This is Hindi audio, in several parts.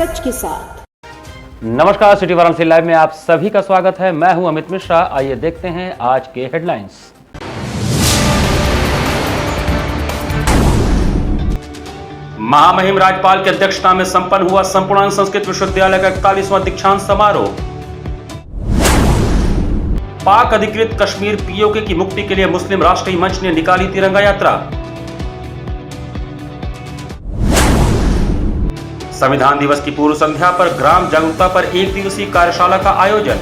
सच के साथ। नमस्कार, सिटी वाराणसी लाइव में आप सभी का स्वागत है। मैं हूं अमित मिश्रा। आइए देखते हैं आज के हेडलाइंस। महामहिम राज्यपाल की अध्यक्षता में संपन्न हुआ संपूर्णानंद संस्कृत विश्वविद्यालय का 41वां दीक्षांत समारोह। पाक अधिकृत कश्मीर पीओके की मुक्ति के लिए मुस्लिम राष्ट्रीय मंच ने निकाली तिरंगा यात्रा। संविधान दिवस की पूर्व संध्या पर ग्राम जागरूकता पर 1 दिवसीय कार्यशाला का आयोजन।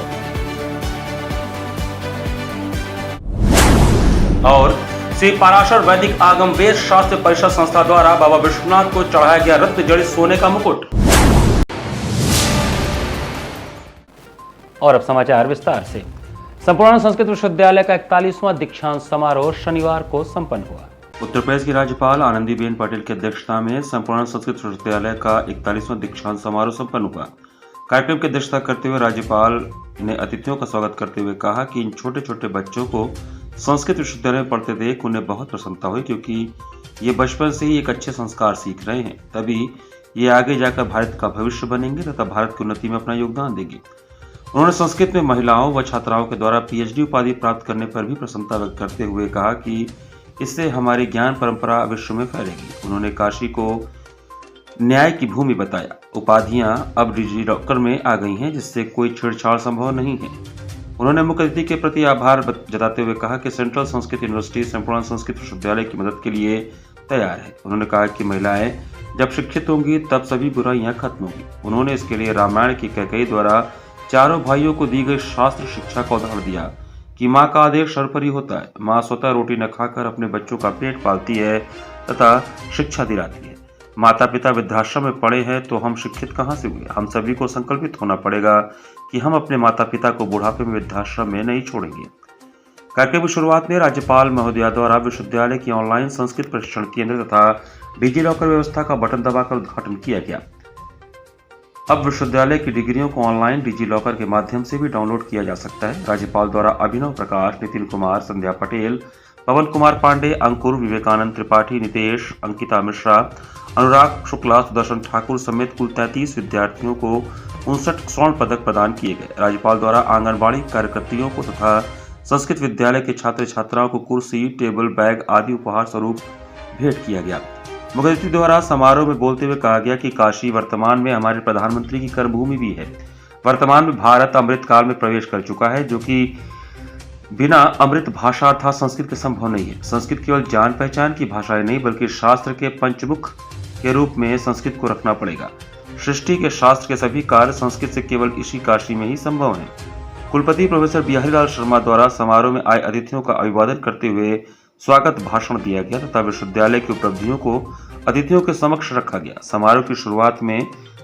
और श्री पराशर वैदिक आगम वेद शास्त्र परिषद संस्था द्वारा बाबा विश्वनाथ को चढ़ाया गया रत्न जड़ित सोने का मुकुट। और अब समाचार विस्तार से। संपूर्णानंद संस्कृत विश्वविद्यालय का 41वां दीक्षांत समारोह शनिवार को संपन्न हुआ। उत्तर प्रदेश की राज्यपाल आनंदीबेन पटेल की अध्यक्षता में संपूर्णानंद संस्कृत विश्वविद्यालय का 41वां दीक्षांत समारोह संपन्न हुआ। कार्यक्रम की अध्यक्षता करते हुए राज्यपाल ने अतिथियों का स्वागत करते हुए कहा कि इन छोटे छोटे बच्चों को संस्कृत विश्वविद्यालय में पढ़ते देख उन्हें बहुत प्रसन्नता हुई, क्योंकि ये बचपन से ही एक अच्छे संस्कार सीख रहे हैं, तभी ये आगे जाकर भारत का भविष्य बनेंगे तथा भारत की उन्नति में अपना योगदान देंगे। उन्होंने संस्कृत में महिलाओं व छात्राओं के द्वारा पीएचडी उपाधि प्राप्त करने पर भी प्रसन्नता व्यक्त करते हुए कहा कि इससे हमारी ज्ञान परंपरा विश्व में फैलेगी। उन्होंने काशी को न्याय की भूमि बताया। उपाधियां अब डिजी लॉकर में आ गई हैं, जिससे कोई छेड़छाड़ संभव नहीं है। उन्होंने मुख्य अतिथि के प्रति आभार जताते हुए कहा कि सेंट्रल संस्कृत यूनिवर्सिटी संपूर्णानंद संस्कृत विश्वविद्यालय की मदद के लिए तैयार है। उन्होंने कहा कि महिलाएं जब शिक्षित होंगी तब सभी बुराइयां खत्म होंगी। उन्होंने इसके लिए रामायण की कैकेयी द्वारा चारों भाइयों को दी गई शास्त्र शिक्षा का उदाहरण दिया कि माँ का आदेश सर्वोपरि होता है। माँ स्वतः रोटी न खाकर अपने बच्चों का पेट पालती है तथा शिक्षा दिलाती है। माता पिता वृद्धाश्रम में पड़े हैं तो हम शिक्षित कहाँ से हुए। हम सभी को संकल्पित होना पड़ेगा कि हम अपने माता पिता को बुढ़ापे में वृद्धाश्रम में नहीं छोड़ेंगे। कार्यक्रम की शुरुआत में राज्यपाल महोदया द्वारा विश्वविद्यालय की ऑनलाइन संस्कृत प्रशिक्षण केंद्र तथा डिजी लॉकर व्यवस्था का बटन दबाकर उद्घाटन किया गया। अब विश्वविद्यालय की डिग्रियों को ऑनलाइन डिजी लॉकर के माध्यम से भी डाउनलोड किया जा सकता है। राज्यपाल द्वारा अभिनव प्रकाश, नितिन कुमार, संध्या पटेल, पवन कुमार पांडे, अंकुर, विवेकानंद त्रिपाठी, नितेश, अंकिता मिश्रा, अनुराग शुक्ला, सुदर्शन ठाकुर समेत कुल 33 विद्यार्थियों को 59 स्वर्ण पदक प्रदान किए गए। राज्यपाल द्वारा आंगनबाड़ी कार्यकर्तियों को तथा संस्कृत विद्यालय के छात्र छात्राओं को कुर्सी, टेबल, बैग आदि उपहार स्वरूप भेंट किया गया। मुख्य अतिथि द्वारा समारोह में बोलते हुए कहा गया कि काशी वर्तमान में हमारे प्रधानमंत्री की कर्मभूमि भी है। वर्तमान में भारत अमृत काल में प्रवेश कर चुका है, जो कि बिना अमृत भाषा अर्थात संस्कृत के संभव नहीं है। संस्कृत केवल जान पहचान की भाषा नहीं, बल्कि शास्त्र के पंचमुख के रूप में संस्कृत को रखना पड़ेगा। सृष्टि के शास्त्र के सभी कार्य संस्कृत से केवल इसी काशी में ही संभव है। कुलपति प्रोफेसर बिहारी लाल शर्मा द्वारा समारोह में आए अतिथियों का अभिवादन करते हुए स्वागत भाषण दिया गया तथा विश्वविद्यालय की उपलब्धियों को अतिथियों के समक्ष रखा गया। समारोह की शुरुआत में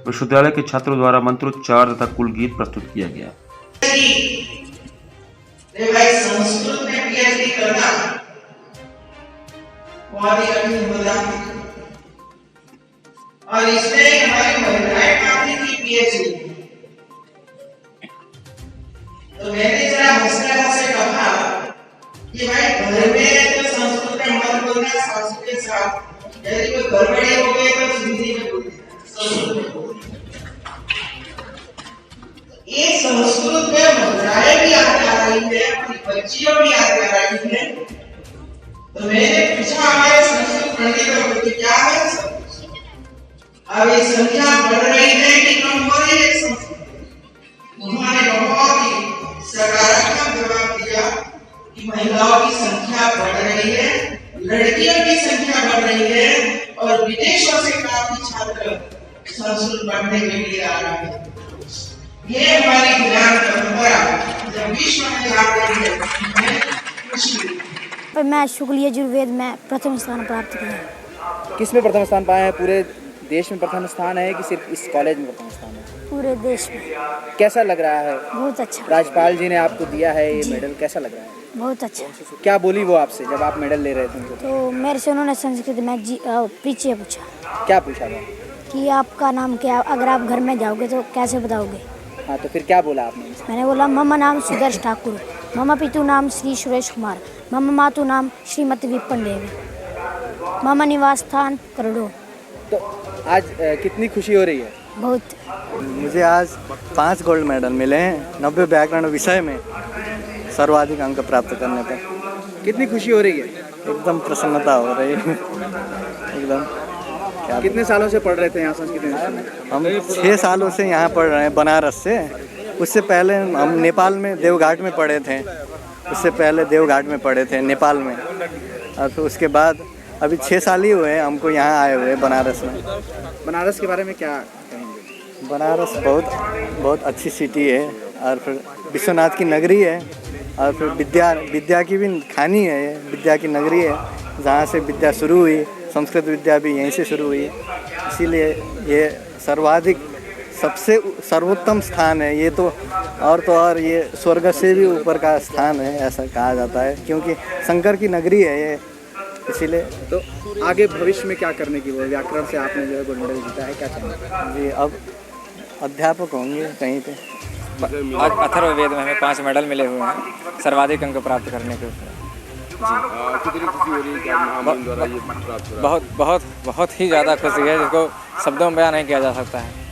विश्वविद्यालय के छात्रों द्वारा मंत्रोच्चार तथा कुल गीत प्रस्तुत किया गया। संस्कृत में पीएचडी करना बहुत ही कठिन होता है और इसमें हमारी महिलाएं पाती थी पीएचडी। तो मैंने जरा हौसला से कहा कि भाई घर में तो संस्कृत में मत बोलना, संस्कृत के साथ यदि कोई गड़बड़ी हो गई तो हिंदी में बोलना, संस्कृत में बोलना। ये संस्कृत में महिलाएं भी आगे आ रही है, अपनी बच्चियों भी आगे आ रही है। तो मैंने पूछा हमारे संस्कृत पढ़ने का मुद्दा क्या है। अब ये संख्या बढ़ रही है कि कम हो रही है संस्कृत। उन्होंने बहुत ही सकारात्मक जवाब दिया कि महिलाओं की संख्या बढ़ रही है, लड़कियों की संख्या बढ़ रही है और विदेशों से काफी छात्र संस्कृत पढ़ने के लिए आ रहे हैं। ये हमारी ज्ञान परंपरा जब विश्व में आ रही है, खुशी। मैं शुक्ल यजुर्वेद में प्रथम स्थान प्राप्त किया। किस में प्रथम स्थान पाया है? पूरे देश में प्रथम स्थान है कि सिर्फ इस कॉलेज में प्रथम स्थान है? पूरे देश में। कैसा लग रहा है? बहुत अच्छा। राज्यपाल जी ने आपको दिया है ये मेडल, कैसा लग रहा है? बहुत अच्छा। क्या बोली वो आपसे जब आप मेडल ले रहे थे? तो मेरे से उन्होंने संस्कृत में परिचय पूछा। क्या पूछा था? कि आपका नाम क्या, अगर आप घर में जाओगे तो कैसे बताओगे। हाँ, तो फिर क्या बोला आपने? मैंने बोला मम नाम सुदर्शन ठाकुर, मम पितु नाम श्री सुरेश कुमार, मम मातु नाम श्रीमती विपन देवी, मम निवास स्थान करोड़ो। तो आज कितनी खुशी हो रही है? बहुत। मुझे आज 5 गोल्ड मेडल मिले हैं 90 व्याकरण विषय में सर्वाधिक अंक प्राप्त करने पर। कितनी खुशी हो रही है? एकदम प्रसन्नता हो रही है एकदम। क्या कितने सालों से पढ़ रहे थे यहाँ संस्कृत में? हम 6 सालों से यहाँ पढ़ रहे हैं बनारस से। उससे पहले हम नेपाल में देवघाट में पढ़े थे। उससे पहले देवघाट में पढ़े थे नेपाल में, और फिर उसके बाद अभी 6 साल ही हुए हैं हमको यहाँ आए हुए बनारस में। बनारस के बारे में क्या कहेंगे? बनारस बहुत अच्छी सिटी है, और फिर विश्वनाथ की नगरी है, और फिर विद्या की भी खानी है। ये विद्या की नगरी है, जहाँ से विद्या शुरू हुई। संस्कृत विद्या भी यहीं से शुरू हुई, इसीलिए ये सर्वाधिक सबसे सर्वोत्तम स्थान है ये तो। और ये स्वर्ग से भी ऊपर का स्थान है ऐसा कहा जाता है, क्योंकि शंकर की नगरी है ये, इसीलिए। तो आगे भविष्य में क्या करने की वो व्याकरण से आपने जो है गोल्ड मेडल जीता है, क्या चाहेंगे? जी अब अध्यापक होंगे कहीं पे। अथर्ववेद में हमें 5 मेडल मिले हुए हैं सर्वाधिक अंक प्राप्त करने के ऊपर। कितनी खुशी हो रही है कि आप महामहिम द्वारा ये प्राप्त हो रहा है? बहुत ही ज़्यादा खुशी है, जिसको शब्दों में बयान नहीं किया जा सकता है।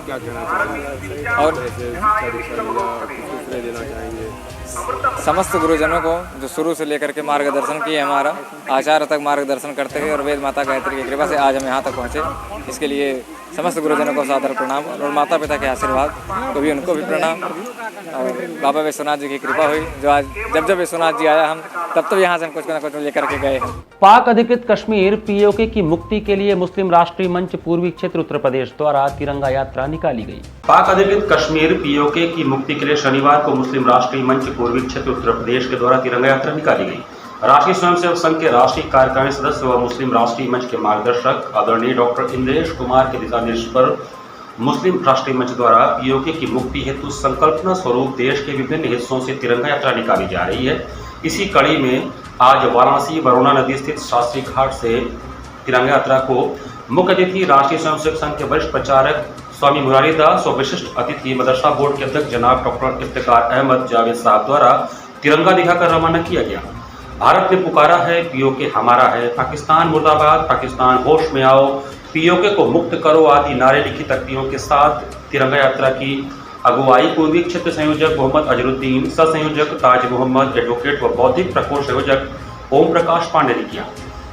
क्या कहना चाहेंगे? और ऐसे शिक्षा दीक्षा मिला, कुछ श्रेय देना चाहेंगे? समस्त गुरुजनों को जो शुरू से लेकर के मार्गदर्शन किए, हमारा आचार्य तक मार्गदर्शन करते हुए, और वेद माता गायत्री की कृपा से आज हम यहाँ तक पहुँचे। इसके लिए समस्त गुरुजनों को सादर प्रणाम, और माता पिता के आशीर्वाद को भी उनको भी प्रणाम। और बाबा विश्वनाथ जी की कृपा हुई, जो आज जब विश्वनाथ जी आया हम तब यहाँ से हम कुछ ना कुछ लेकर के गए हैं। पाक अधिकृत कश्मीर पीओके की मुक्ति के लिए मुस्लिम राष्ट्रीय मंच पूर्वी क्षेत्र उत्तर प्रदेश द्वारा तिरंगा यात्रा निकाली गई। पाक अधिकृत कश्मीर पीओके की मुक्ति के लिए शनिवार को मुस्लिम राष्ट्रीय मंच पूर्वी क्षेत्र उत्तर प्रदेश के द्वारा तिरंगा यात्रा निकाली गई। राष्ट्रीय स्वयंसेवक संघ के राष्ट्रीय कार्यकारिणी सदस्य व मुस्लिम राष्ट्रीय मंच के मार्गदर्शक आदरणीय डॉक्टर इंद्रेश कुमार के दिशा निर्देश पर मुस्लिम राष्ट्रीय मंच द्वारा पीओके की मुक्ति हेतु संकल्पना स्वरूप देश के विभिन्न हिस्सों से तिरंगा यात्रा निकाली जा रही है। इसी कड़ी में आज वाराणसी वरुणा नदी स्थित शास्त्री घाट से तिरंगा यात्रा को मुख्य अतिथि राष्ट्रीय स्वयंसेवक संघ के वरिष्ठ प्रचारक स्वामी मुरारी दास और विशिष्ट अतिथि मदरसा बोर्ड के अध्यक्ष जनाब डॉक्टर इफ्तिकार अहमद जावेद साहब द्वारा तिरंगा दिखाकर रवाना किया गया। भारत ने पुकारा है, पीओके हमारा है, पाकिस्तान मुर्दाबाद, पाकिस्तान होश में आओ, पीओके को मुक्त करो आदि नारे लिखी तख्तियों के साथ तिरंगा यात्रा की अगुवाई पूर्वी क्षेत्र संयोजक मोहम्मद अजरुद्दीन, सह संयोजक ताज मोहम्मद, एडवोकेट व बौद्धिक प्रकोष्ठ संयोजक ओम प्रकाश पांडे ने किया।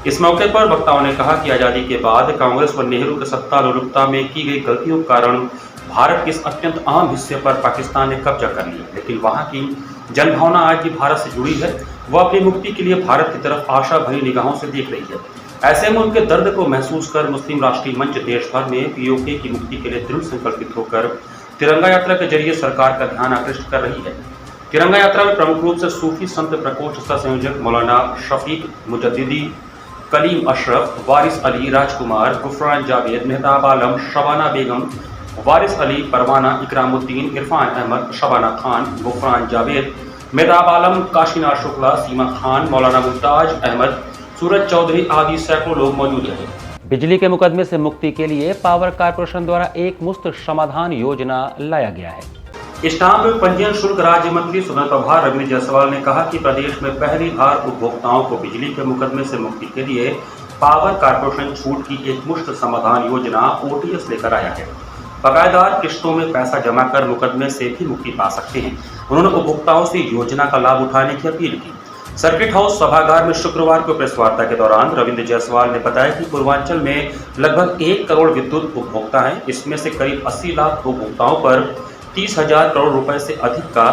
इस मौके पर वक्ताओं ने कहा कि आजादी के बाद कांग्रेस व नेहरू के सत्तारूढ़ता में की गई गलतियों के कारण भारत के इस अत्यंत अहम हिस्से पर पाकिस्तान ने कब्जा कर लिया, लेकिन वहां की जनभावना आज भी भारत से जुड़ी है। वह अपनी मुक्ति के लिए भारत की तरफ आशा भरी निगाहों से देख रही है। ऐसे में उनके दर्द को महसूस कर मुस्लिम राष्ट्रीय मंच देश भर में पीओके की मुक्ति के लिए दृढ़ संकल्पित होकर तिरंगा यात्रा के जरिए सरकार का ध्यान आकृष्ट कर रही है। तिरंगा यात्रा में प्रमुख रूप से सूफी संत प्रकोष्ठ सह संयोजक मौलाना शफीक मुजद्दिदी, कलीम अशरफ, वारिस अली, राजकुमार, गुफरान जावेद, मेहताब आलम, शबाना बेगम, वारिस अली, परवाना, इकरामुद्दीन, इरफान अहमद, शबाना खान, गुफरान जावेद, मेहताब आलम, काशीनाथ शुक्ला, सीमा खान, मौलाना मुमताज अहमद, सूरज चौधरी आदि सैकड़ों लोग मौजूद रहे। बिजली के मुकदमे से मुक्ति के लिए पावर कारपोरेशन द्वारा एक मुफ्त समाधान योजना लाया गया है। स्टाम्प एवं पंजीयन शुल्क राज्य मंत्री सुदन प्रभार रविंद्र जायसवाल ने कहा कि प्रदेश में पहली बार उपभोक्ताओं को बिजली के मुकदमे से मुक्ति के लिए पावर कारपोरेशन छूट की एक मुफ्त समाधान योजना ओटीएस लेकर आया है। बकायेदार किस्तों में पैसा जमा कर मुकदमे से भी मुक्ति पा सकते हैं। उन्होंने उपभोक्ताओं से योजना का लाभ उठाने की अपील की। सर्किट हाउस सभागार में शुक्रवार को प्रेस वार्ता के दौरान रविंद्र जायसवाल ने बताया कि पूर्वांचल में लगभग 1 करोड़ विद्युत उपभोक्ता हैं। इसमें से करीब 80 लाख उपभोक्ताओं पर 30,000 करोड़ रुपए से अधिक का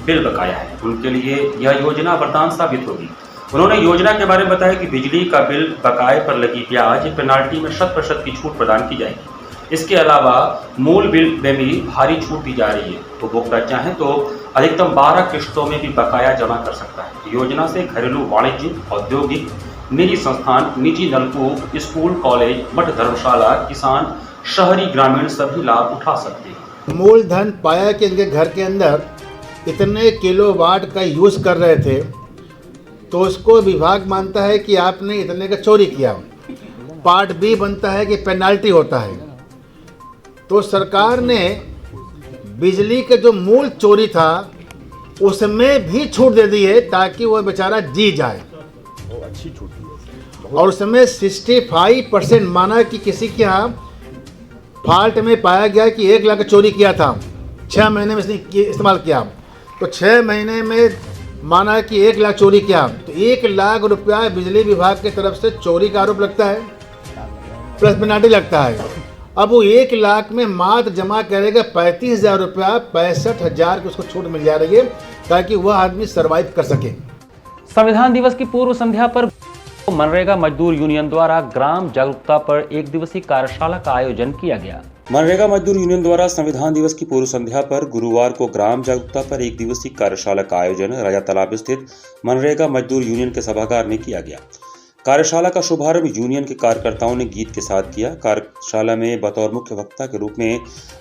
बिल बकाया है। उनके लिए यह योजना वरदान साबित होगी। उन्होंने योजना के बारे में बताया कि बिजली का बिल बकाये पर लगी ब्याज पेनाल्टी में 100% की छूट प्रदान की जाएगी। इसके अलावा मूल बिल में भी भारी छूट दी जा रही है। उपभोक्ता चाहे तो अधिकतम 12 किस्तों में भी बकाया जमा कर सकता है। योजना से घरेलू, वाणिज्यिक, औद्योगिक, निजी संस्थान, निजी नलकूप, स्कूल, कॉलेज, मठ, धर्मशाला, किसान, शहरी, ग्रामीण सभी लाभ उठा सकते हैं। मूलधन पाया कि इनके घर के अंदर इतने किलोवाट का यूज़ कर रहे थे तो उसको विभाग मानता है कि आपने इतने का चोरी किया। पार्ट बी बनता है कि पेनाल्टी होता है। तो सरकार ने बिजली का जो मूल चोरी था उसमें भी छूट दे दी है ताकि वह बेचारा जी जाए। और उसमें 65% माना कि किसी के यहाँ फॉल्ट में पाया गया कि 1 लाख चोरी किया था, 6 महीने में इसने इस्तेमाल किया, तो 6 महीने में माना कि 1 लाख चोरी किया, तो 1 लाख रुपया बिजली विभाग की तरफ से चोरी का आरोप लगता है, प्लस पेनाल्टी लगता है। अब वो 1 लाख में मात्र जमा करेगा 35,000 रुपया, 65,000 की उसको छूट मिल जा रही है ताकि वह आदमी सर्वाइव कर सके। संविधान दिवस की पूर्व संध्या पर मनरेगा मजदूर यूनियन द्वारा ग्राम जागरूकता पर 1 दिवसीय कार्यशाला का आयोजन किया गया। मनरेगा मजदूर यूनियन द्वारा संविधान दिवस की पूर्व संध्या पर गुरुवार को ग्राम जागरूकता पर 1 दिवसीय कार्यशाला का आयोजन राजा तालाब स्थित मनरेगा मजदूर यूनियन के सभागार में किया गया। कार्यशाला का शुभारंभ यूनियन के कार्यकर्ताओं ने गीत के साथ किया। कार्यशाला में बतौर मुख्य वक्ता के रूप में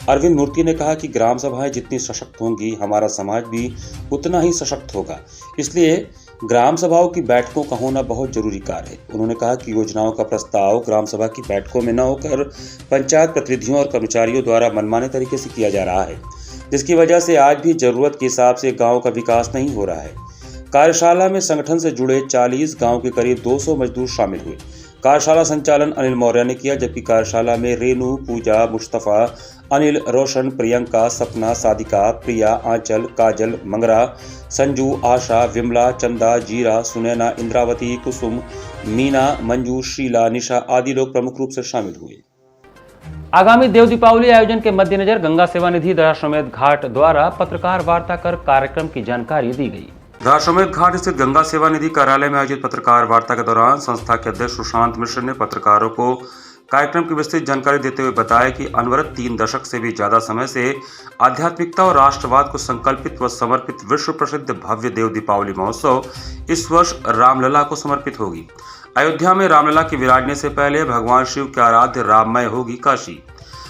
अरविंद मूर्ति ने कहा कि ग्राम सभाएं जितनी सशक्त होंगी, हमारा समाज भी उतना ही सशक्त होगा, इसलिए ग्राम सभाओं की बैठकों का होना बहुत जरूरी कार्य है। उन्होंने कहा कि योजनाओं का प्रस्ताव ग्राम सभा की बैठकों में न होकर पंचायत प्रतिनिधियों और कर्मचारियों द्वारा मनमाने तरीके से किया जा रहा है, जिसकी वजह से आज भी जरूरत के हिसाब से गांव का विकास नहीं हो रहा है। कार्यशाला में संगठन से जुड़े 40 गांव के करीब 200 मजदूर शामिल हुए। कार्यशाला संचालन अनिल मौर्य ने किया, जबकि कार्यशाला में रेनू, पूजा, मुस्तफा, अनिल, रोशन, प्रियंका, सपना, सादिका, प्रिया, आंचल, काजल, मंगरा, संजू, आशा, विमला, चंदा, जीरा, सुनैना, इंद्रावती, कुसुम, मीना, मंजू, शीला, निशा आदि लोग प्रमुख रूप से शामिल हुए। आगामी देव दीपावली आयोजन के मद्देनजर गंगा सेवा निधि दशाश्वमेध घाट द्वारा पत्रकार वार्ता कर कार्यक्रम की जानकारी दी गई। दशाश्वमेध घाट स्थित गंगा सेवा निधि कार्यालय में आयोजित पत्रकार वार्ता के दौरान संस्था के अध्यक्ष सुशांत मिश्र ने पत्रकारों को कार्यक्रम की विस्तृत जानकारी देते हुए बताया कि अनवरत 3 दशक से भी ज्यादा समय से आध्यात्मिकता और राष्ट्रवाद को संकल्पित व समर्पित विश्व प्रसिद्ध भव्य देव दीपावली महोत्सव इस वर्ष रामलला को समर्पित होगी। अयोध्या में रामलला के विराजने से पहले भगवान शिव के आराध्य राममय होगी काशी।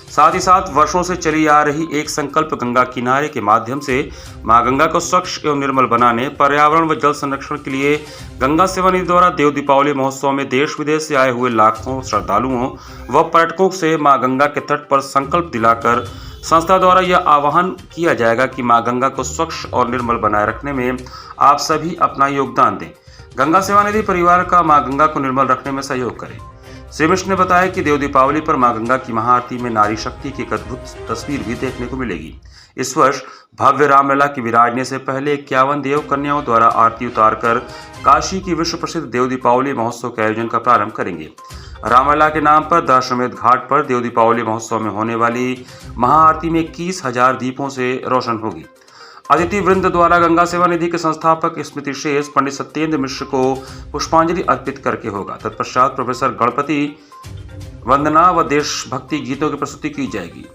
साथ ही साथ वर्षों से चली आ रही एक संकल्प गंगा किनारे के माध्यम से मां गंगा को स्वच्छ एवं निर्मल बनाने, पर्यावरण व जल संरक्षण के लिए गंगा सेवा निधि द्वारा देव दीपावली महोत्सव में देश विदेश से आए हुए लाखों श्रद्धालुओं व पर्यटकों से मां गंगा के तट पर संकल्प दिलाकर संस्था द्वारा यह आह्वान किया जाएगा कि मां गंगा को स्वच्छ और निर्मल बनाए रखने में आप सभी अपना योगदान दें। गंगा सेवा निधि परिवार का मां गंगा को निर्मल रखने में सहयोग करें। श्री मिश्र ने बताया कि देव दीपावली पर मां गंगा की महाआरती में नारी शक्ति की एक अद्भुत तस्वीर भी देखने को मिलेगी। इस वर्ष भव्य रामलला के विराजने से पहले 51 देव कन्याओं द्वारा आरती उतारकर काशी की विश्व प्रसिद्ध देव दीपावली महोत्सव के आयोजन का प्रारंभ करेंगे। रामलला के नाम पर दशाश्वमेध घाट पर देव दीपावली महोत्सव में होने वाली महाआरती में 21,000 दीपों से रोशन होगी। अतिथि वृंद द्वारा गंगा सेवा निधि के संस्थापक स्मृति शेष पंडित सत्येंद्र मिश्र को पुष्पांजलि अर्पित करके होगा। तत्पश्चात प्रोफेसर गणपति वंदना व देशभक्ति गीतों की प्रस्तुति की जाएगी।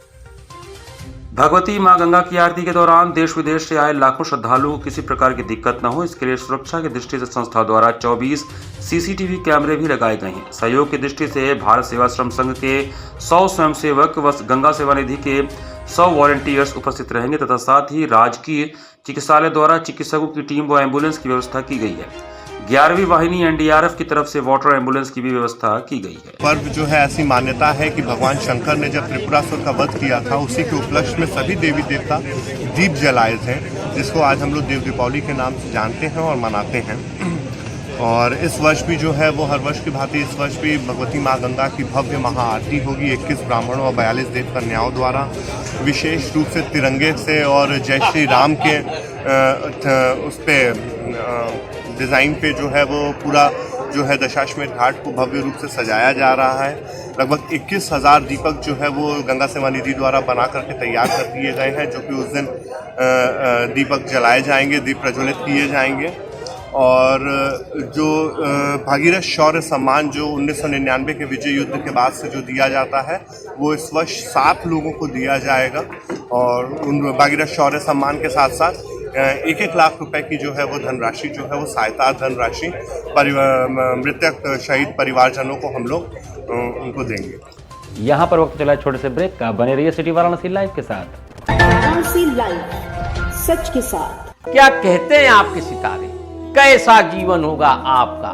भगवती मां गंगा की आरती के दौरान देश विदेश से आए लाखों श्रद्धालुओं को किसी प्रकार की दिक्कत न हो, इसके लिए सुरक्षा की दृष्टि से संस्था द्वारा 24 सीसीटीवी कैमरे भी लगाए गए हैं। सहयोग की दृष्टि से भारत सेवाश्रम संघ के 100 स्वयंसेवक व गंगा सेवा निधि के 100 वॉलंटियर्स उपस्थित रहेंगे तथा साथ ही राजकीय चिकित्सालय द्वारा चिकित्सकों की टीम व एम्बुलेंस की व्यवस्था की गई है। 11वीं वाहिनी एनडीआरएफ की तरफ से वाटर एम्बुलेंस की भी व्यवस्था की गई है। पर्व जो है ऐसी मान्यता है कि भगवान शंकर ने जब त्रिपुरासुर का वध किया था, उसी के उपलक्ष्य में सभी देवी देवता दीप जलाए थे, जिसको आज हम लोग देव दीपावली के नाम से जानते हैं और मनाते हैं। और इस वर्ष भी जो है वो हर वर्ष की भांति इस वर्ष भी भगवती माँ गंगा की भव्य महाआरती होगी 21 ब्राह्मणों और 42 देव कन्याओं द्वारा। विशेष रूप से तिरंगे से और जय श्री राम के उस पे डिज़ाइन पे जो है वो पूरा जो है दशाश्वमेध घाट को भव्य रूप से सजाया जा रहा है। लगभग 21,000 दीपक जो है वो गंगा सेवा निधि द्वारा बना करके तैयार कर दिए गए हैं, जो कि उस दिन दीपक जलाए जाएंगे, दीप प्रज्वलित किए जाएंगे। और जो भागीरथ शौर्य सम्मान जो 1999 के विजय युद्ध के बाद से जो दिया जाता है, वो इस वर्ष 7 लोगों को दिया जाएगा। और उन भागीरथ शौर्य सम्मान के साथ साथ 1-1 लाख रुपए की जो है वो धनराशि जो है वो सहायता धनराशि मृतक शहीद परिवारजनों को हम लोग उनको देंगे। यहाँ पर वक्त चला छोटे से ब्रेक का। बने रहिए सिटी वाराणसी लाइव के साथ। वाराणसी लाइव, सच के साथ। क्या कहते हैं आपके सितारे, कैसा जीवन होगा आपका,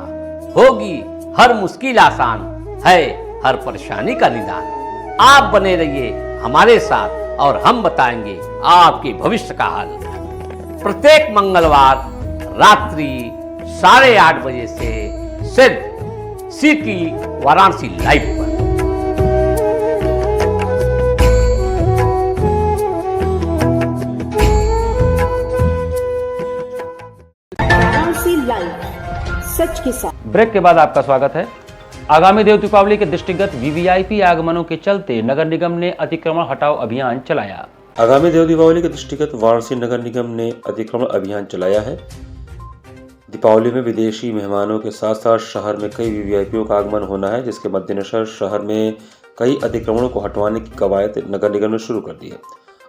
होगी हर मुश्किल आसान, है हर परेशानी का निदान। आप बने रहिए हमारे साथ और हम बताएंगे आपके भविष्य का हाल। प्रत्येक मंगलवार रात्रि 8:30 बजे से सिर्फ सिटी वाराणसी लाइव पर। सच के साथ। ब्रेक के बाद आपका स्वागत है। आगामी देव दीपावली के दृष्टिगत वीवीआईपी आगमनों के चलते नगर निगम ने अतिक्रमण हटाओ अभियान चलाया। आगामी देव दीपावली के दृष्टिगत वाराणसी नगर निगम ने अतिक्रमण अभियान चलाया है। दीपावली में विदेशी मेहमानों के साथ साथ शहर में कई वीवीआईपीओ का आगमन होना है, जिसके मद्देनजर शहर में कई अतिक्रमणों को हटवाने की कवायद नगर निगम ने शुरू कर दी है।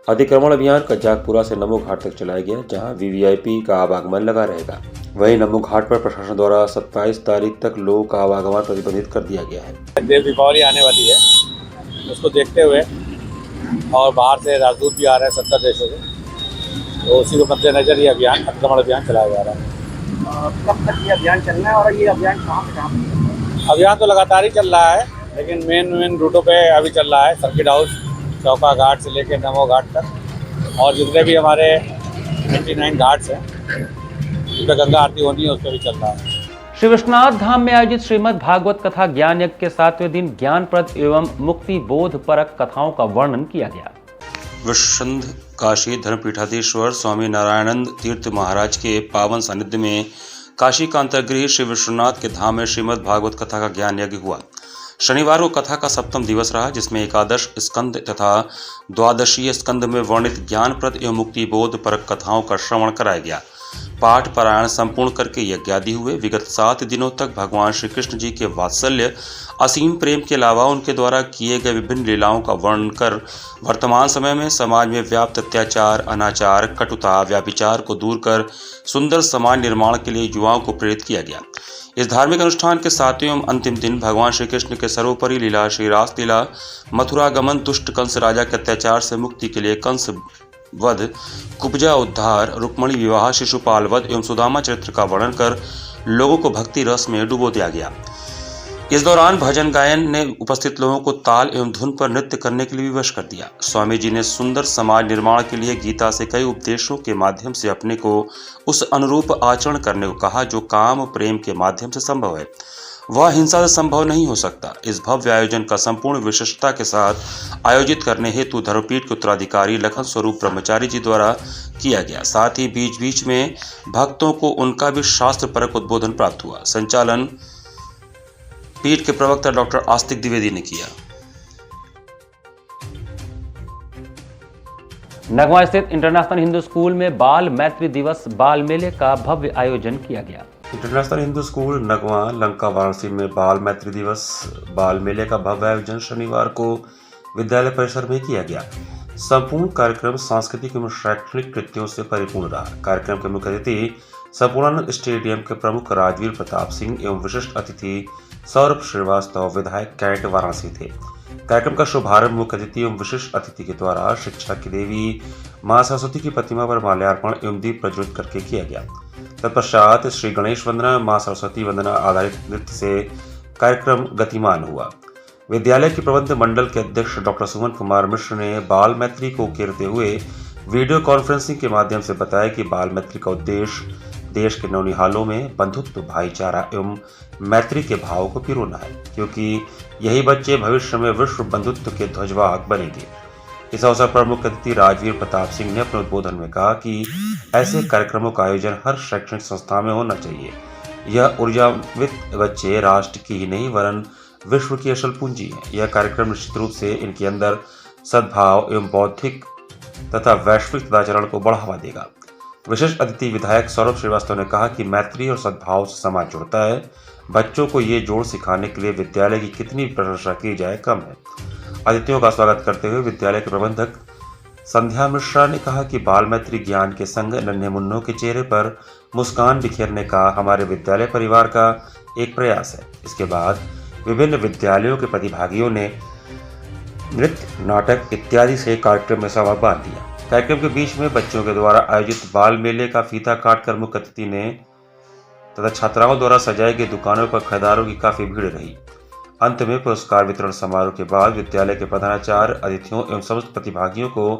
अतिक्रमण अभियान कजाकपुरा से नमो घाट तक चलाया गया, जहां वीवीआईपी का आवागमन लगा रहेगा। वहीं नमो घाट पर प्रशासन द्वारा 27 तारीख तक लोगों का आवागमन प्रतिबंधित कर दिया गया है। देव दीपावली आने वाली है, उसको देखते हुए और बाहर से राजदूत भी आ रहे हैं 70 देशों से, तो उसी को मद्देनजर ये अभियान अतिक्रमण अभियान चलाया जा रहा है। कब तक ये अभियान चलना है और ये अभियान कहाँ से कहाँ? अभियान तो लगातार ही चल रहा है, लेकिन मेन रूटों पे अभी चल रहा है। सर्किट हाउस चौका घाट से लेकर नमो घाट तक, और जितने भी हमारे 29 घाट्स हैं जिस पर गंगा आरती होनी है उस पर भी चल रहा है। श्री विश्वनाथ धाम में आयोजित श्रीमद् भागवत कथा ज्ञान यज्ञ के 7वें दिन ज्ञानप्रद एवं मुक्ति बोध परक कथाओं का वर्णन किया गया। विश्वसंध काशी धर्मपीठाधीश्वर स्वामी नारायणानंद तीर्थ महाराज के पावन सानिध्य में काशी का अंतर्गृह श्री विश्वनाथ के धाम में श्रीमद् भागवत कथा का ज्ञान यज्ञ हुआ। शनिवार को कथा का 7वां दिवस रहा, जिसमें एकादश स्कंद तथा द्वादशीय स्कंद में वर्णित ज्ञानप्रद एवं मुक्ति बोध परक कथाओं का श्रवण कराया गया। पाठ पारायण संपूर्ण करके यज्ञादि हुए। विगत 7 दिनों तक भगवान श्री कृष्ण जी के वात्सल्य, असीम प्रेम के अलावा उनके द्वारा किए गए विभिन्न लीलाओं का वर्णन कर वर्तमान समय में समाज में व्याप्त अत्याचार, अनाचार, कटुता, व्याभिचार को दूर कर सुंदर समाज निर्माण के लिए युवाओं को प्रेरित किया गया। इस धार्मिक अनुष्ठान के 7वें एवं अंतिम दिन भगवान श्री कृष्ण के सर्वोपरि लीला श्री रास लीला, मथुरा गमन, दुष्ट कंस राजा के अत्याचार से मुक्ति के लिए कंस वध, कुब्जा उद्धार, रुक्मणी विवाह, शिशुपाल वध एवं सुदामा चरित्र का वर्णन कर लोगों को भक्ति रस में डुबो दिया गया। इस दौरान भजन गायन ने उपस्थित लोगों को ताल एवं धुन पर नृत्य करने के लिए विवश कर दिया। स्वामी जी ने सुंदर समाज निर्माण के लिए गीता से कई उपदेशों के माध्यम से अपने को उस अनुरूप आचरण करने को कहा जो काम प्रेम के माध्यम से संभव है, वह हिंसा से संभव नहीं हो सकता। इस भव्य आयोजन का संपूर्ण विशिष्टता के साथ आयोजित करने हेतु धर्मपीठ के उत्तराधिकारी लखन स्वरूप ब्रह्मचारी जी द्वारा किया गया। साथ ही बीच बीच में भक्तों को उनका भी शास्त्र परक उद्बोधन प्राप्त हुआ। संचालन पीठ के प्रवक्ता डॉक्टर आस्तिक द्विवेदी ने किया। नगवा स्थित इंटरनेशनल हिंदू स्कूल में बाल मैत्री दिवस बाल मेले का भव्य आयोजन किया गया। इंटरनेशनल हिंदू स्कूल नगवा लंका वाराणसी में बाल मैत्री दिवस बाल मेले का भव्य आयोजन शनिवार को विद्यालय परिसर में किया गया। संपूर्ण कार्यक्रम सांस्कृतिक एवं शैक्षणिक कृत्यों से परिपूर्ण रहा। कार्यक्रम के मुख्य अतिथि संपूर्णानंद स्टेडियम के प्रमुख राजवीर प्रताप सिंह एवं विशिष्ट अतिथि सौरभ श्रीवास्तव विधायक कैंट वाराणसी थे। कार्यक्रम का शुभारंभ मुख्य अतिथि एवं विशिष्ट अतिथि के द्वारा शिक्षा की देवी मां सरस्वती की प्रतिमा पर माल्यार्पण एवं दीप प्रज्वलित करके किया गया। तत्पश्चात श्री गणेश वंदना, मां सरस्वती वंदना आधारित नृत्य से कार्यक्रम गतिमान हुआ। विद्यालय के प्रबंध मंडल के अध्यक्ष डॉक्टर सुमन कुमार मिश्र ने बाल मैत्री को घेरते हुए वीडियो कॉन्फ्रेंसिंग के माध्यम से बताया कि बाल मैत्री का उद्देश्य देश के नौनिहालों में बंधुत्व, भाईचारा एवं मैत्री के भाव को पिरोना है, क्योंकि यही बच्चे भविष्य में विश्व बंधुत्व के ध्वजवाहक बनेंगे। इस अवसर पर मुख्य अतिथि राजवीर प्रताप सिंह ने अपने उद्बोधन में कहा कि ऐसे कार्यक्रमों का आयोजन हर शैक्षणिक संस्था में होना चाहिए। यह ऊर्जान्वित बच्चे राष्ट्र की ही नहीं वरन विश्व की असल पूंजी है। यह कार्यक्रम निश्चित रूप से इनके अंदर सद्भाव एवं बौद्धिक तथा वैश्विक सदाचरण को बढ़ावा देगा। विशिष्ट अतिथि विधायक सौरभ श्रीवास्तव ने कहा कि मैत्री और सद्भाव से समाज जुड़ता है। बच्चों को ये जोड़ सिखाने के लिए विद्यालय की कितनी प्रशंसा की जाए कम है। अतिथियों का स्वागत करते हुए विद्यालय के प्रबंधक संध्या मिश्रा ने कहा कि बाल मैत्री ज्ञान के संग नन्हे मुन्नों के चेहरे पर मुस्कान बिखेरने का हमारे विद्यालय परिवार का एक प्रयास है। इसके बाद विभिन्न विद्यालयों के प्रतिभागियों ने नृत्य, नाटक इत्यादि से कार्यक्रम में सहभाग बांध दिया। कार्यक्रम के बीच में बच्चों के द्वारा आयोजित बाल मेले का फीता काटकर मुख्य अतिथि ने तथा छात्राओं द्वारा सजाई गई दुकानों पर खरीदारों की काफी भीड़ रही। अंत में पुरस्कार वितरण समारोह के बाद विद्यालय के प्रधानाचार्य, अतिथियों एवं समस्त प्रतिभागियों को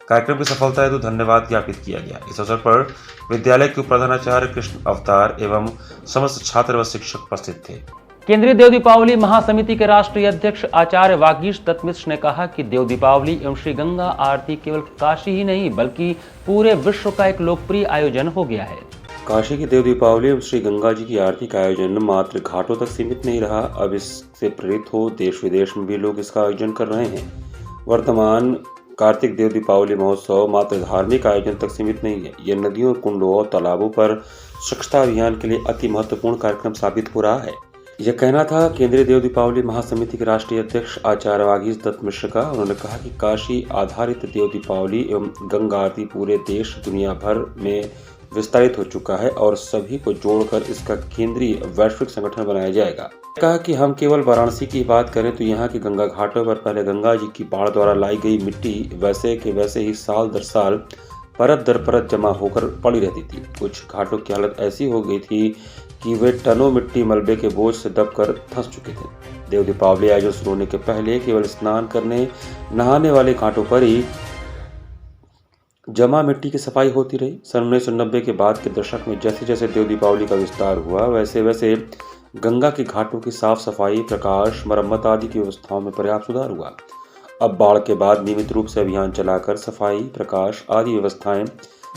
कार्यक्रम की सफलता हेतु धन्यवाद ज्ञापित किया गया। इस अवसर पर विद्यालय के प्रधानाचार्य कृष्ण अवतार एवं समस्त छात्र व शिक्षक उपस्थित थे। केंद्रीय देव दीपावली महासमिति के राष्ट्रीय अध्यक्ष आचार्य वागीश दत्त मिश्र ने कहा कि देव दीपावली एवं श्री गंगा आरती केवल काशी ही नहीं बल्कि पूरे विश्व का एक लोकप्रिय आयोजन हो गया है। काशी की देव दीपावली एवं श्री गंगा जी की आरती का आयोजन मात्र घाटों तक सीमित नहीं रहा। अब इससे प्रेरित हो देश विदेश में भी लोग इसका आयोजन कर रहे हैं। वर्तमान कार्तिक देव दीपावली महोत्सव मात्र धार्मिक आयोजन तक सीमित नहीं है। यह नदियों, कुंडों और तालाबों पर स्वच्छता अभियान के लिए अति महत्वपूर्ण कार्यक्रम साबित हो रहा है। यह कहना था केंद्रीय देव दीपावली महासमिति के राष्ट्रीय अध्यक्ष आचार्य वागीश दत्त मिश्र का। उन्होंने कहा कि काशी आधारित देव दीपावली एवं गंगा आरती पूरे देश दुनिया भर में विस्तारित हो चुका है और सभी को जोड़कर इसका केंद्रीय वैश्विक संगठन बनाया जाएगा। कहा कि हम केवल वाराणसी की बात करें तो यहाँ के गंगा घाटों पर पहले गंगा जी की बाढ़ द्वारा लाई गई मिट्टी वैसे के वैसे ही साल दर साल परत दर परत जमा होकर पड़ी रहती थी। कुछ घाटों की हालत ऐसी हो गई थी कि वे टनों मिट्टी मलबे के बोझ से दबकर धंस चुके थे। देव दीपावली आयोजन शुरू होने के पहले केवल स्नान करने नहाने वाले घाटों पर ही जमा मिट्टी की सफाई होती रही। सन 1990 के बाद के दशक में जैसे जैसे देव दीपावली का विस्तार हुआ वैसे वैसे गंगा के घाटों की साफ सफाई, प्रकाश, मरम्मत आदि की व्यवस्थाओं में पर्याप्त सुधार हुआ। अब बाढ़ के बाद नियमित रूप से अभियान चलाकर सफाई, प्रकाश आदि व्यवस्थाएं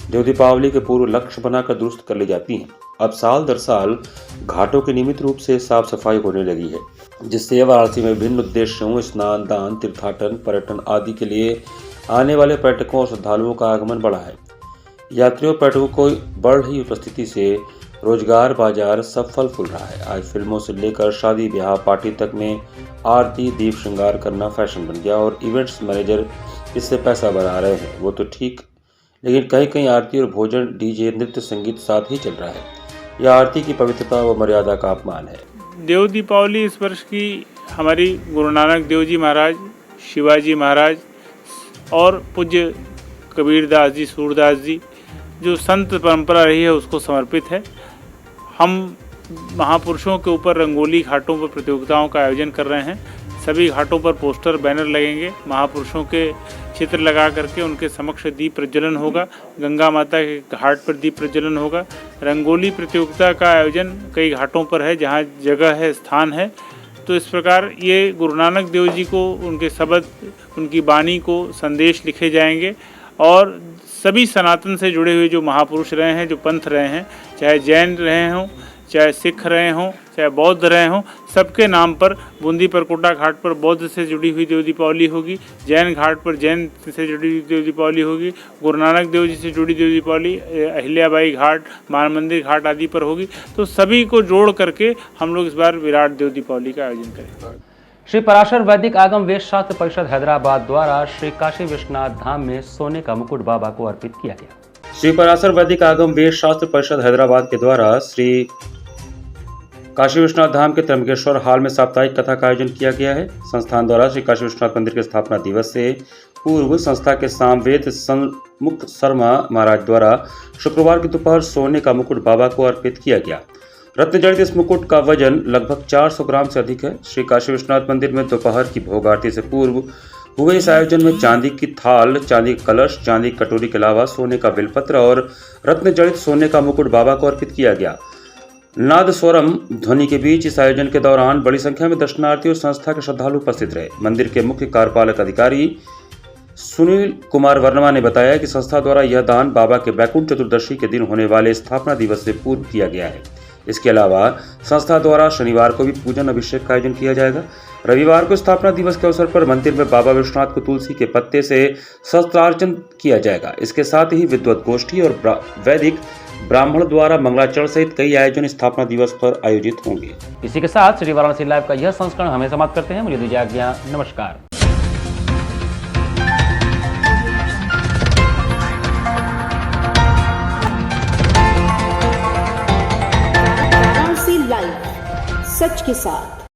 देव दीपावली के पूर्व लक्ष्य बनाकर दुरुस्त कर ली जाती हैं। अब साल दर साल घाटों की नियमित रूप से साफ सफाई होने लगी है, जिससे वाराणसी में विभिन्न उद्देश्यों स्नान, दान, तीर्थाटन, पर्यटन आदि के लिए आने वाले पर्यटकों और श्रद्धालुओं का आगमन बढ़ा है। यात्रियों पर्यटकों को बढ़ रही उपस्थिति से रोजगार बाजार सब फल फूल रहा है। आज फिल्मों से लेकर शादी ब्याह पार्टी तक में आरती दीप श्रृंगार करना फैशन बन गया और इवेंट्स मैनेजर इससे पैसा बना रहे हैं। वो तो ठीक, लेकिन कहीं कहीं आरती और भोजन, डीजे, नृत्य, संगीत साथ ही चल रहा है। यह आरती की पवित्रता व मर्यादा का अपमान है। देव दीपावली इस वर्ष की हमारी गुरु नानक देव जी महाराज, शिवाजी महाराज और पूज्य कबीरदास जी, सूरदास जी जो संत परंपरा रही है उसको समर्पित है। हम महापुरुषों के ऊपर रंगोली घाटों पर प्रतियोगिताओं का आयोजन कर रहे हैं। सभी घाटों पर पोस्टर, बैनर लगेंगे। महापुरुषों के चित्र लगा करके उनके समक्ष दीप प्रज्वलन होगा। गंगा माता के घाट पर दीप प्रज्वलन होगा। रंगोली प्रतियोगिता का आयोजन कई घाटों पर है जहाँ जगह है, स्थान है। तो इस प्रकार ये गुरु नानक देव जी को, उनके शब्द, उनकी वाणी को संदेश लिखे जाएंगे और सभी सनातन से जुड़े हुए जो महापुरुष रहे हैं, जो पंथ रहे हैं, चाहे जैन रहे हों, चाहे सिख रहे हों, चाहे बौद्ध रहे हों, सबके नाम पर बूंदी परकोटा घाट पर बौद्ध से जुड़ी हुई देव दीपावली होगी, जैन घाट पर जैन से जुड़ी हुई देव दीपावली होगी, गुरु नानक देव जी से जुड़ी देव दीपावली अहिल्याबाई घाट, मान मंदिर घाट आदि पर होगी। तो सभी को जोड़ करके हम लोग इस बार विराट देव दीपावली का आयोजन करेंगे। श्री पराशर वैदिक आगम वेद शास्त्र परिषद हैदराबाद द्वारा श्री काशी विश्वनाथ धाम में सोने का मुकुट बाबा को अर्पित किया गया। श्री पराशर वैदिक आगम वेद शास्त्र परिषद हैदराबाद के द्वारा श्री काशी विश्वनाथ धाम के त्र्यंबकेश्वर हॉल में साप्ताहिक कथा का आयोजन किया गया है। संस्थान द्वारा श्री काशी विश्वनाथ मंदिर के स्थापना दिवस से पूर्व संस्था के सामवेद सन्मुख शर्मा महाराज द्वारा शुक्रवार की दोपहर सोने का मुकुट बाबा को अर्पित किया गया। रत्न जड़ित इस मुकुट का वजन लगभग 400 ग्राम से अधिक है। श्री काशी विश्वनाथ मंदिर में दोपहर की भोग आरती से पूर्व हुए इस आयोजन में चांदी की थाल, चांदी का कलश, चांदी की कटोरी के अलावा सोने का बिलपत्र और रत्न जड़ित सोने का मुकुट बाबा को अर्पित किया गया। नाद स्वरम ध्वनि के बीच इस आयोजन के दौरान बड़ी संख्या में दर्शनार्थी और संस्था के श्रद्धालु उपस्थित रहे। मंदिर के मुख्य कार्यपालक अधिकारी सुनील कुमार वर्मा ने बताया कि संस्था द्वारा यह दान बाबा के बैकुंठ चतुर्दशी के दिन होने वाले स्थापना दिवस से पूर्व किया गया है। इसके अलावा संस्था द्वारा शनिवार को भी पूजन अभिषेक का आयोजन किया जाएगा। रविवार को स्थापना दिवस के अवसर पर मंदिर में बाबा विश्वनाथ को तुलसी के पत्ते से शस्त्रार्चन किया जाएगा। इसके साथ ही विद्वत गोष्ठी और वैदिक ब्राह्मण द्वारा मंगलाचरण सहित कई आयोजन स्थापना दिवस पर आयोजित होंगे। इसी के साथ श्री वाराणसी लाइव का यह संस्करण हमें समाप्त करते हैं। मुझे दीजिए आज्ञा, नमस्कार। वाराणसी लाइव, सच के साथ।